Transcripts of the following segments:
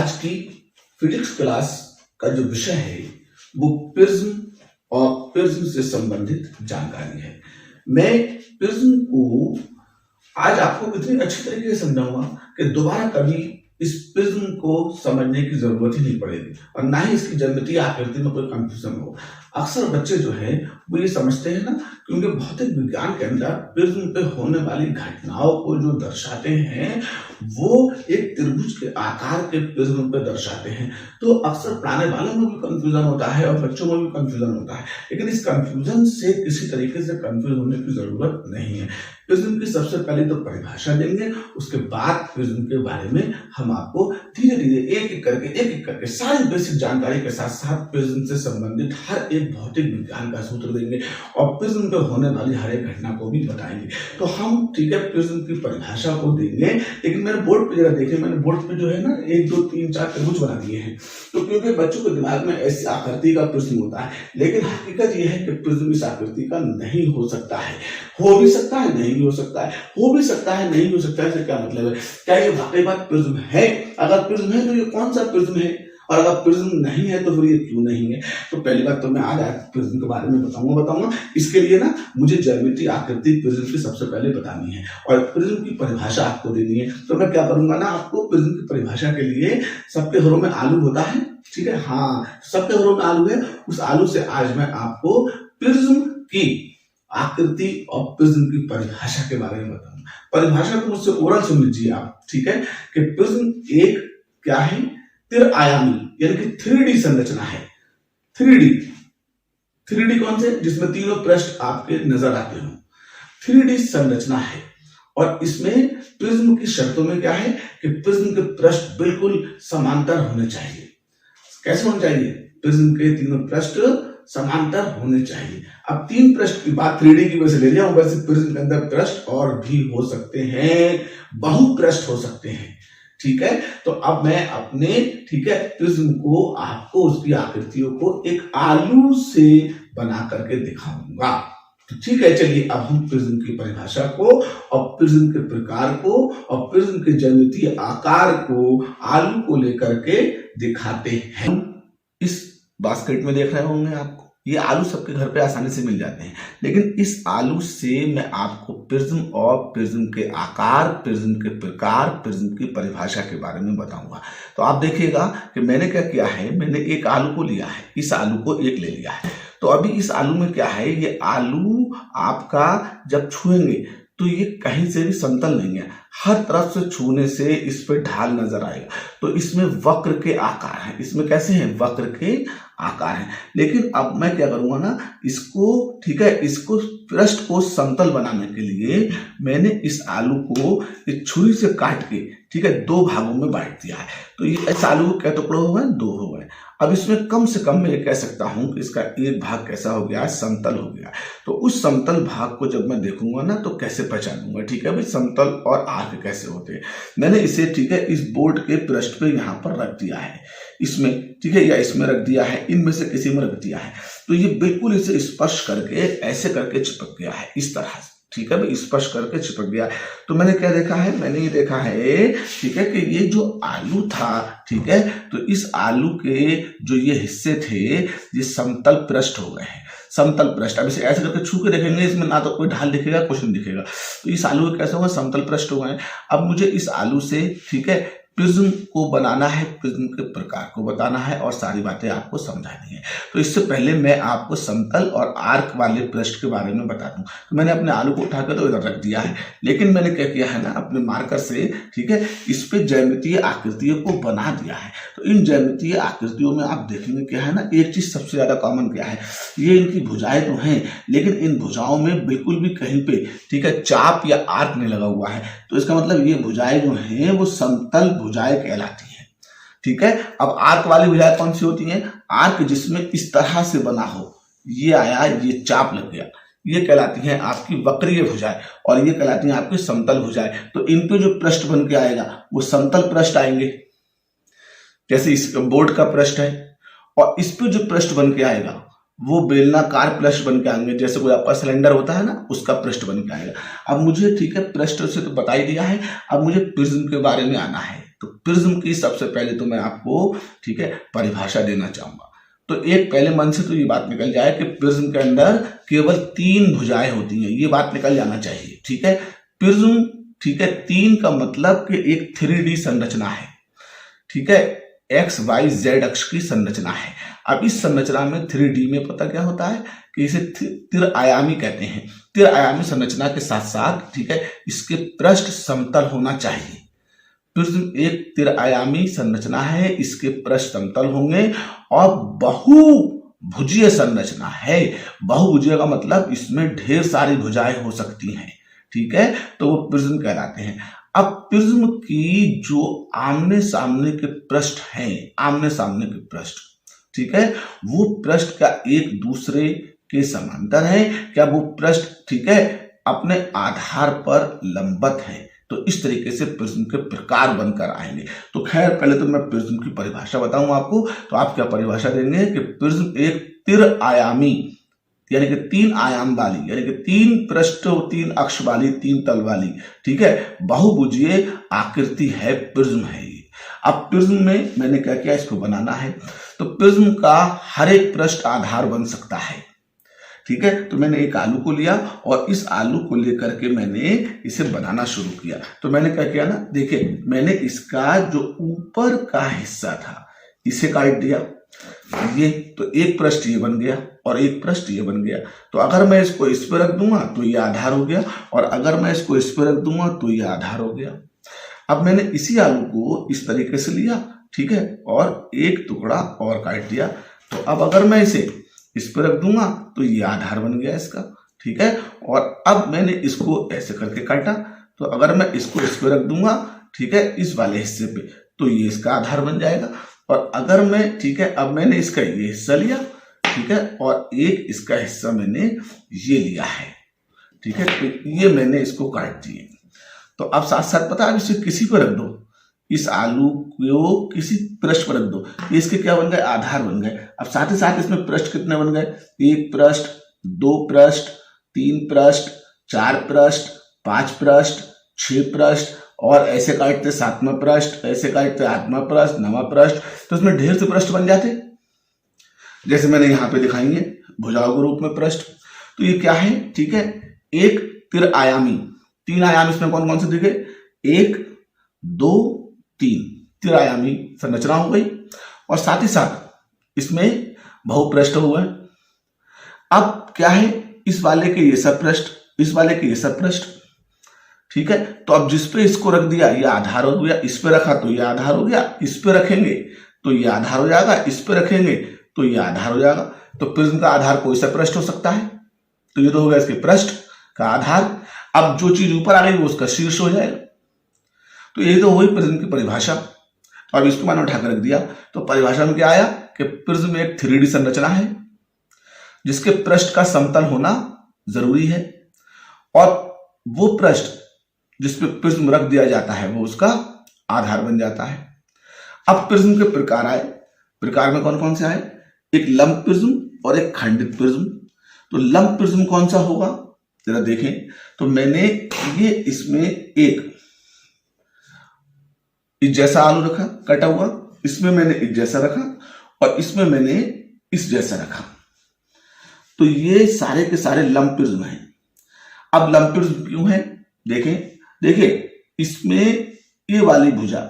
आज की physics class का जो विषय है वो प्रिज्म और प्रिज्म से संबंधित जानकारी है। मैं प्रिज्म को आज आपको इतनी अच्छी तरीके से समझाऊंगा कि दोबारा कभी इस प्रिज्म को समझने की जरूरत ही नहीं पड़ेगी और ना ही इसकी ज्यामितीय आकृति में कोई कंफ्यूजन हो। अक्सर बच्चे जो है वो ये समझते हैं ना, क्योंकि भौतिक विज्ञान के अंदर प्रिज्म पे होने वाली घटनाओं को जो दर्शाते हैं वो एक त्रिभुज के आकार के प्रिज्म पे दर्शाते हैं। तो अक्सर पढ़ाने वालों में भी कंफ्यूजन होता है और बच्चों में भी कंफ्यूजन होता है, लेकिन इस कंफ्यूजन से किसी तरीके से कंफ्यूज होने की जरूरत नहीं है। प्रिज्म की सबसे पहले तो परिभाषा देंगे, उसके बाद प्रिज्म के बारे में हम आपको धीरे धीरे एक एक करके सारी बेसिक जानकारी के साथ साथ प्रिज्म से संबंधित हर एक भौतिक विज्ञान का सूत्र देंगे और प्रिज्म पे होने वाली हर एक घटना को भी बताएंगे। तो हम प्रिज्म की परिभाषा को देंगे, लेकिन मैंने बोर्ड पे जरा देखे, मैंने बोर्ड पे जो है ना 1 2 3 4 त्रिभुज बना दिए हैं। तो क्योंकि बच्चों के दिमाग में ऐसी आकृति का प्रिज्म होता है, लेकिन हकीकत यह है कि प्रिज्म इस आकृति का नहीं हो सकता है। हो भी सकता है, नहीं भी हो सकता है, हो भी सकता है, नहीं हो सकता है। इससे क्या मतलब है? क्या ये वाकई बात प्रिज्म है? अगर प्रिज्म है तो ये कौन सा प्रिज्म है, और अगर प्रिज्म नहीं है तो फिर ये क्यों नहीं है? तो पहली बात तो मैं आज प्रिज्म के बारे में बताऊंगा। इसके लिए ना मुझे ज्यामितीय आकृति प्रिज्म की सबसे पहले बतानी है और प्रिज्म की परिभाषा आपको देनी है। तो मैं क्या करूंगा ना, आपको प्रिज्म की परिभाषा के लिए सबके घरों में आलू होता है, ठीक है? हाँ, सबके घरों में आलू है। उस आलू से आज मैं आपको प्रिज्म की आकृति और प्रिज्म की परिभाषा के बारे में बताऊंगा। परिभाषा को मुझसे ओरल सुन लीजिए आप, ठीक है? कि प्रिज्म एक क्या है? त्रिआयामी यानी कि 3D संरचना है। 3D कौन से? जिसमें तीनों पृष्ठ आपके नजर आते हो। 3D संरचना है और इसमें प्रिज्म की शर्तों में क्या है कि प्रिज्म के पृष्ठ बिल्कुल समांतर होने चाहिए। कैसे होने चाहिए? प्रिज्म के तीनों पृष्ठ समांतर होने चाहिए। अब 3 पृष्ठ की बात 3D की वजह से ले लिया हूं, वैसे प्रिज्म के अंदर पृष्ठ और भी हो सकते हैं, बहुपृष्ठ हो सकते हैं, ठीक है? तो अब मैं अपने प्रिज्म को आपको उसकी आकृतियों को एक आलू से बना करके दिखाऊंगा। तो ठीक है, चलिए अब हम प्रिज्म की परिभाषा को और प्रिज्म के प्रकार को और प्रिज्म के ज्यामितीय आकार को आलू को लेकर के दिखाते हैं। इस बास्केट में देख रहे होंगे आपको, ये आलू सबके घर पे आसानी से मिल जाते हैं, लेकिन इस आलू से मैं आपको प्रिज्म और प्रिज्म के आकार, प्रिज्म के प्रकार, प्रिज्म की परिभाषा के बारे में बताऊंगा। तो आप देखिएगा कि मैंने क्या किया है, मैंने एक आलू को लिया है, इस आलू को एक ले लिया है। तो अभी इस आलू में क्या है, ये आलू आपका जब छुएंगे तो ये कहीं से भी समतल नहीं है, हर तरफ से छूने से इस पे ढाल नजर आएगा। तो इसमें वक्र के आकार हैं, इसमें कैसे हैं? वक्र के आकार हैं। लेकिन अब मैं क्या करूंगा ना, इसको ठीक है, इसको पृष्ठ को समतल बनाने के लिए मैंने इस आलू को एक छुरी से काट के ठीक है 2 भागों में बांट दिया है। तो ये इस आलू के क्या टुकड़े हो गए? 2 हो गए। अब इसमें कम से कम मैं ये कह सकता हूं कि इसका एक भाग कैसा हो गया? समतल हो गया। तो उस समतल भाग को जब मैं देखूंगा ना तो कैसे पहचानूंगा? ठीक है भाई, समतल और आर्क कैसे होते हैं। मैंने इसे ठीक है इस बोर्ड के पृष्ठ पे यहाँ पर रख दिया है, इसमें ठीक है, या इसमें रख दिया है, इनमें से किसी में रख दिया है। तो ये बिल्कुल इसे स्पर्श करके ऐसे करके चिपक गया है, इस तरह से, ठीक है भाई, स्पर्श करके चिपक गया। तो मैंने क्या देखा है? मैंने ये देखा है ठीक है कि ये जो आलू था, ठीक है, तो इस आलू के जो ये हिस्से थे ये समतल पृष्ठ हो गए हैं, समतल पृष्ठ। अब इसे ऐसे करके छू के देखेंगे, इसमें ना तो कोई ढाल दिखेगा, कुछ नहीं दिखेगा। तो इस आलू का कैसे होगा? समतल पृष्ठ हो गए। अब मुझे इस आलू से ठीक है प्रिज्म को बनाना है, प्रिज्म के प्रकार को बताना है और सारी बातें आपको समझानी है। तो इससे पहले मैं आपको समतल और आर्क वाले पृष्ठ के बारे में बता दूं। तो मैंने अपने आलू को उठाकर तो इधर रख दिया है, लेकिन मैंने क्या किया है ना, अपने मार्कर से ठीक है इस पे ज्यामितीय आकृतियों को बना दिया है। तो इन ज्यामितीय आकृतियों में आप देखेंगे क्या है ना, एक चीज सबसे ज्यादा कॉमन क्या है, ये इनकी भुजाएं तो हैं, लेकिन इन भुजाओं में बिल्कुल भी कहीं पे ठीक है चाप या आर्क नहीं लगा हुआ है। तो इसका मतलब ये भुजाएं जो हैं वो समतल भुजाएं कहलाती हैं, ठीक है। अब आर्क वाली भुजाएं कौन सी होती हैं? आर्क जिसमें इस तरह से बना हो, ये आया, ये चाप लग गया, ये कहलाती हैं आपकी वक्रीय भुजाएं और ये कहलाती हैं आपकी समतल भुजाएं। तो इन पे जो पृष्ठ बन के आएगा वो समतल पृष्ठ आएंगे, जैसे इस बोर्ड का पृष्ठ है, और इस पे जो पृष्ठ बन के आएगा वो बेलनाकार पृष्ठ बन के आएंगे, जैसे कोई आपका सिलेंडर होता है ना, उसका पृष्ठ बन के आएगा। अब मुझे ठीक है पृष्ठ से तो बता ही दिया है, अब मुझे प्रिज्म के बारे में आना है। तो प्रिज्म की सबसे पहले तो मैं आपको, ठीक है, परिभाषा देना चाहूंगा। तो एक पहले मन से तो ये बात निकल जाए कि प्रिज्म के अंदर केवल 3 भुजाएं होती हैं, ये बात निकल जाना चाहिए, ठीक है। प्रिज्म, ठीक है, 3 का मतलब कि एक 3D संरचना है, ठीक है, एक्स वाई जेड अक्ष की संरचना है। अब इस संरचना में 3D में पता क्या होता है कि इसे त्रिआयामी कहते हैं। त्रिआयामी संरचना के साथ साथ, ठीक है, इसके पृष्ठ समतल होना चाहिए। प्रिज्म एक त्रिआयामी संरचना है, इसके पृष्ठ समतल होंगे और बहुभुजीय संरचना है। बहुभुजीय का मतलब इसमें ढेर सारी भुजाएं हो सकती हैं, ठीक है, तो वो प्रिज्म कहलाते हैं। अब प्रिज्म की जो आमने सामने के पृष्ठ हैं, आमने सामने के पृष्ठ, ठीक है, वो पृष्ठ का एक दूसरे के समांतर है क्या? वो पृष्ठ, ठीक है, अपने आधार पर लंबवत है। तो इस तरीके से प्रिज्म के प्रकार बनकर आएंगे। तो खैर पहले तो मैं प्रिज्म की परिभाषा बताऊं आपको, तो आप क्या परिभाषा देंगे कि प्रिज्म एक त्रिआयामी, यानी कि 3 आयाम वाली, यानी कि 3 पृष्ठ, 3 अक्ष वाली, 3 तल वाली, ठीक है, बहुभुजीय आकृति है, प्रिज्म है ये। अब प्रिज्म में मैंने क्या किया, इसको बनाना है, तो प्रिज्म का हर एक पृष्ठ आधार बन सकता है, ठीक है। तो मैंने एक आलू को लिया और इस आलू को लेकर के मैंने इसे बनाना शुरू किया। तो मैंने क्या किया ना, देखिए, मैंने इसका जो ऊपर का हिस्सा था इसे काट दिया, ये तो एक पृष्ठ ये बन गया और एक पृष्ठ ये बन गया। तो अगर मैं इसको इस पर रख दूंगा तो ये आधार हो गया, और अगर मैं इसको इस पर रख दूंगा तो ये आधार हो गया। अब मैंने इसी आलू को इस तरीके से लिया, ठीक है, और एक टुकड़ा और काट दिया। तो अब अगर मैं इसे इस पर रख दूंगा तो ये आधार बन गया इसका, ठीक है। और अब मैंने इसको ऐसे करके काटा, तो अगर मैं इसको इस पर रख दूंगा, ठीक है, इस वाले हिस्से पे, तो ये इसका आधार बन जाएगा। और अगर मैं, ठीक है, अब मैंने इसका ये हिस्सा लिया, ठीक है, और एक इसका हिस्सा मैंने ये लिया है, ठीक है, तो ये मैंने इसको काट दिए। तो अब साथ साथ पता है, इसे किसी पर रख दो, इस आलू को किसी पृष्ठ पर रख दो, ये इसके क्या बन गए, आधार बन गए। अब साथ ही साथ इसमें पृष्ठ कितने बन गए, 1 पृष्ठ, 2 पृष्ठ, 3 पृष्ठ, 4 पृष्ठ, 5 पृष्ठ, 6 पृष्ठ, और ऐसे काटते 7वां पृष्ठ, ऐसे काटते 8वां पृष्ठ, 9वां पृष्ठ, तो इसमें ढेर से पृष्ठ बन जाते, जैसे मैंने यहाँ पे दिखाएंगे भुजाओं के रूप में पृष्ठ। तो ये क्या है, ठीक है, एक त्रिआयामी, 3 आयाम इसमें कौन कौन से दिखे, 1 2 3, त्रिआयामी संरचना हो गई, और साथ ही साथ इसमें बहुपृष्ठ हुआ। अब क्या है, इस वाले के ये सब पृष्ठ, इस वाले के ये सब पृष्ठ, ठीक है। तो अब जिस पे इसको रख दिया ये आधार हो गया, इस पे रखा तो ये आधार हो गया, इस पे रखेंगे तो ये आधार हो जाएगा, इस पे रखेंगे तो ये आधार हो जाएगा। तो प्रिज्म का आधार कोई सा पृष्ठ हो सकता है, तो ये तो हो गया इसके पृष्ठ का आधार। अब जो चीज ऊपर आ गई वो उसका शीर्ष हो जाएगा। तो यही तो हुई प्रिज्म की परिभाषा। तो अब इसको मैंने उठाकर रख दिया, तो परिभाषा में क्या आया कि प्रिज्म एक 3D संरचना है जिसके पृष्ठ का समतल होना जरूरी है, और वो पृष्ठ जिसपे प्रिज्म रख दिया जाता है वो उसका आधार बन जाता है। अब प्रिज्म के प्रकार आए, प्रकार में कौन कौन से आए, एक लंब प्रिज्म और एक खंडित प्रिज्म। तो लंब प्रिज्म कौन सा होगा, जरा देखें। तो मैंने ये इसमें एक इस जैसा आलू रखा कटा हुआ, इसमें मैंने इस जैसा रखा, और इसमें मैंने इस जैसा रखा। तो ये सारे के सारे लंब प्रिज्म हैं। अब लंब प्रिज्म क्यों है, देखें, देखिए, इसमें ये वाली भुजा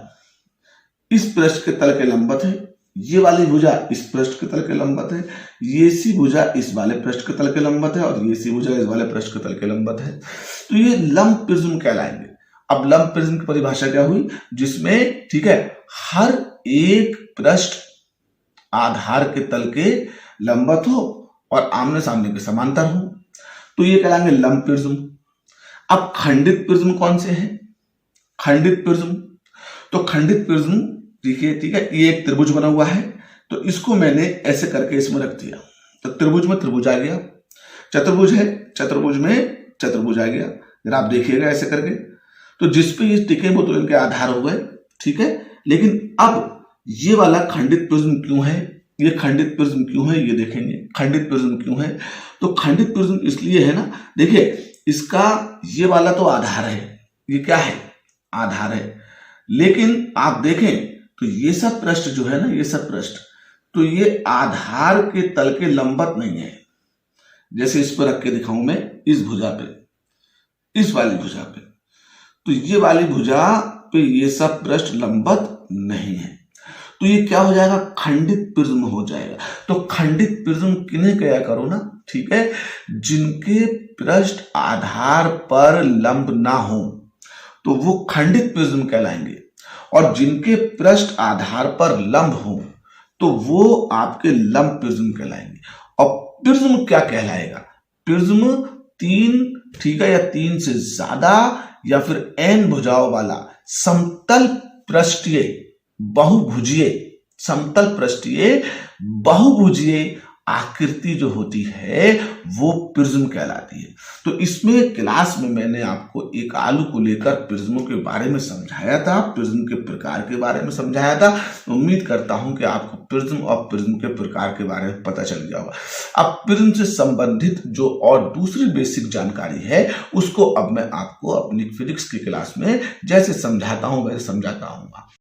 इस पृष्ठ के तल के लंबवत है, ये वाली भुजा इस पृष्ठ के तल के लंबवत है, ये सी भुजा इस वाले पृष्ठ के तल के लंबवत है, और ये सी भुजा इस वाले पृष्ठ के तल के लंबवत है। तो ये लंब प्रिज्म कहलाएंगे। अब लंब प्रिज्म की परिभाषा क्या हुई, जिसमें, ठीक है, हर एक पृष्ठ आधार के तल के लंबवत हो और आमने सामने के समांतर हो, तो ये कहलाएंगे लंब प्रिज्म। अब खंडित प्रिज्म कौन से हैं, खंडित प्रिज्म, तो खंडित प्रिज्म देखिए, ठीक है, ये एक त्रिभुज बना हुआ है, तो इसको मैंने ऐसे करके इसमें रख दिया, तो त्रिभुज में त्रिभुज आ गया, चतुर्भुज है, चतुर्भुज में चतुर्भुज आ गया। जरा आप देखिएगा ऐसे करके, तो जिसपे ये टिके वो तो इनके आधार हो गए, ठीक है। लेकिन अब ये वाला खंडित प्रिज्म क्यों है, ये खंडित प्रिज्म क्यों है, ये देखेंगे खंडित प्रिज्म क्यों है। तो खंडित प्रिज्म इसलिए है ना, देखिए, इसका ये वाला तो आधार है, ये क्या है, आधार है, लेकिन आप देखें तो ये सब पृष्ठ जो है ना, ये सब पृष्ठ तो ये आधार के तल के लंबवत नहीं है। जैसे इस पर रख के दिखाऊं मैं, इस भुजा पे, इस वाली भुजा पे, तो ये वाली भुजा पे ये सब पृष्ठ लंबवत नहीं है, तो ये क्या हो जाएगा, खंडित प्रिज्म हो जाएगा। तो खंडित प्रिज्म किन्हें कहा करो ना, ठीक है, जिनके पृष्ठ आधार पर लंब ना हो तो वो खंडित प्रिज्म कहलाएंगे, और जिनके पृष्ठ आधार पर लंब हो तो वो आपके लंब प्रिज्म कहलाएंगे। और प्रिज्म क्या कहलाएगा, प्रिज्म 3, ठीक है, या 3 से ज्यादा या फिर n भुजाओं वाला समतल पृष्ठीय बहुभुजीय, समतल पृष्ठीय बहुभुजीय आकृति जो होती है वो प्रिज्म कहलाती है। तो इसमें क्लास में मैंने आपको एक आलू को लेकर प्रिज्मों के बारे में समझाया था, प्रिज्म के प्रकार के बारे में समझाया था। उम्मीद करता हूं कि आपको प्रिज्म और प्रिज्म के प्रकार के बारे में पता चल गया होगा। अब प्रिज्म से संबंधित जो और दूसरी बेसिक जानकारी है उसको अब मैं आपको अपनी फिजिक्स की क्लास में जैसे समझाता हूं वैसे समझाता हूं।